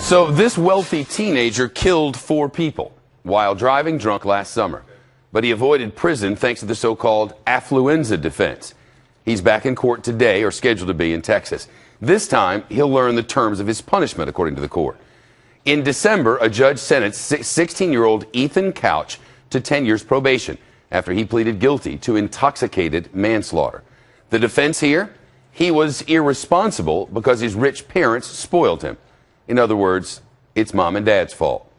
So this wealthy teenager killed 4 people while driving drunk last summer. But he avoided prison thanks to the so-called Affluenza defense. He's back in court today, or scheduled to be, in Texas. This time, he'll learn the terms of his punishment, according to the court. In December, a judge sentenced 16-year-old Ethan Couch to 10 years probation after he pleaded guilty to intoxicated manslaughter. The defense here? He was irresponsible because his rich parents spoiled him. In other words, it's mom and dad's fault.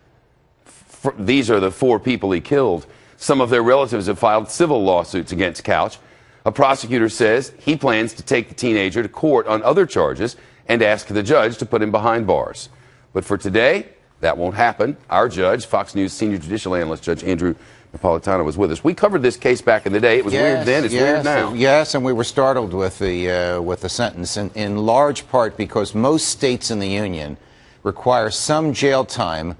These are the 4 people he killed. Some of their relatives have filed civil lawsuits against Couch. A prosecutor says he plans to take the teenager to court on other charges and ask the judge to put him behind bars. But for today, that won't happen. Our judge, Fox News senior judicial analyst, Judge Andrew Napolitano, was with us. We covered this case back in the day. It was weird then. It's weird now. Yes, and we were startled with the sentence, in large part because most states in the union require some jail time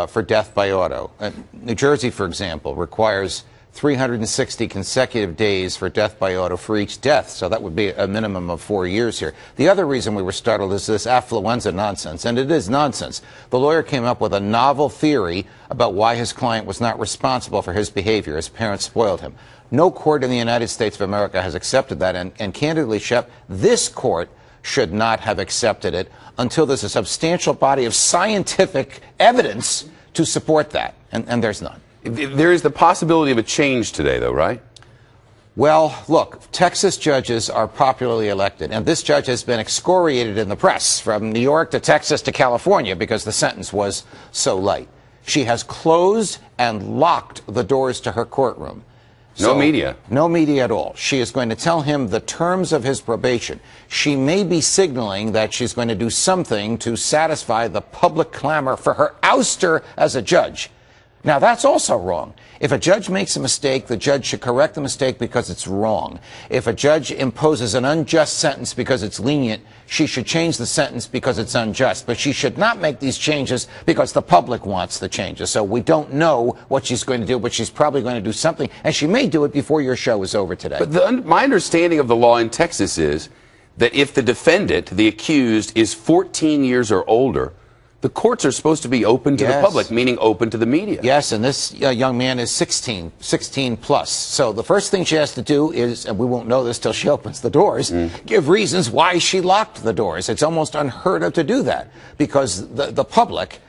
for death by auto. New Jersey, for example, requires 360 consecutive days for death by auto for each death, so that would be a minimum of 4 years here. The other reason we were startled is this affluenza nonsense, and it is nonsense. The lawyer came up with a novel theory about why his client was not responsible for his behavior. His parents spoiled him. No court in the United States of America has accepted that, and candidly, Shep, this court should not have accepted it until there's a substantial body of scientific evidence to support that, and there's none. There is the possibility of a change today, though, right? Well, look, Texas judges are popularly elected, and this judge has been excoriated in the press from New York to Texas to California because the sentence was so light. She has closed and locked the doors to her courtroom. No media. No media at all. She is going to tell him the terms of his probation. She may be signaling that she's going to do something to satisfy the public clamor for her ouster as a judge. Now, that's also wrong. If a judge makes a mistake, the judge should correct the mistake because it's wrong. If a judge imposes an unjust sentence because it's lenient, she should change the sentence because it's unjust. But she should not make these changes because the public wants the changes. So we don't know what she's going to do, but she's probably going to do something, and she may do it before your show is over today. But my understanding of the law in Texas is that if the defendant, the accused, is 14 years or older, the courts are supposed to be open to the public, meaning open to the media. Yes, and this young man is 16 plus. So the first thing she has to do is, and we won't know this till she opens the doors, give reasons why she locked the doors. It's almost unheard of to do that because the public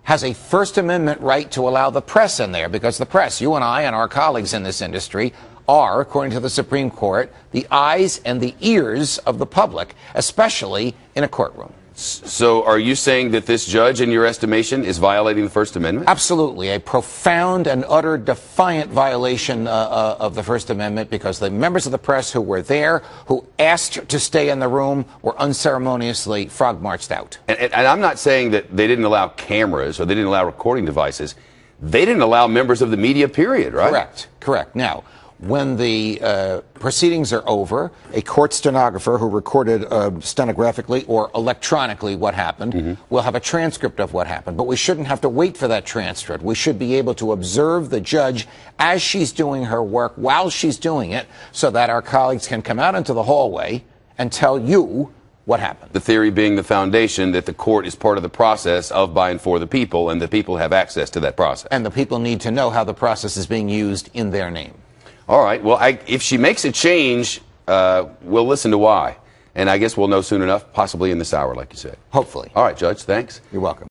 has a First Amendment right to allow the press in there, because the press, you and I and our colleagues in this industry, are, according to the Supreme Court, the eyes and the ears of the public, especially in a courtroom. So are you saying that this judge, in your estimation, is violating the First Amendment? Absolutely. A profound and utter defiant violation of the First Amendment, because the members of the press who were there, who asked to stay in the room, were unceremoniously frog-marched out. And I'm not saying that they didn't allow cameras or they didn't allow recording devices. They didn't allow members of the media, period, right? Correct. Correct. Now, when the proceedings are over, a court stenographer who recorded stenographically or electronically what happened will have a transcript of what happened. But we shouldn't have to wait for that transcript. We should be able to observe the judge as she's doing her work while she's doing it, so that our colleagues can come out into the hallway and tell you what happened. The theory being the foundation that the court is part of the process of, by, and for the people, and the people have access to that process. And the people need to know how the process is being used in their name. All right. Well, if she makes a change, we'll listen to why. And I guess we'll know soon enough, possibly in this hour, like you said. Hopefully. All right, Judge. Thanks. You're welcome.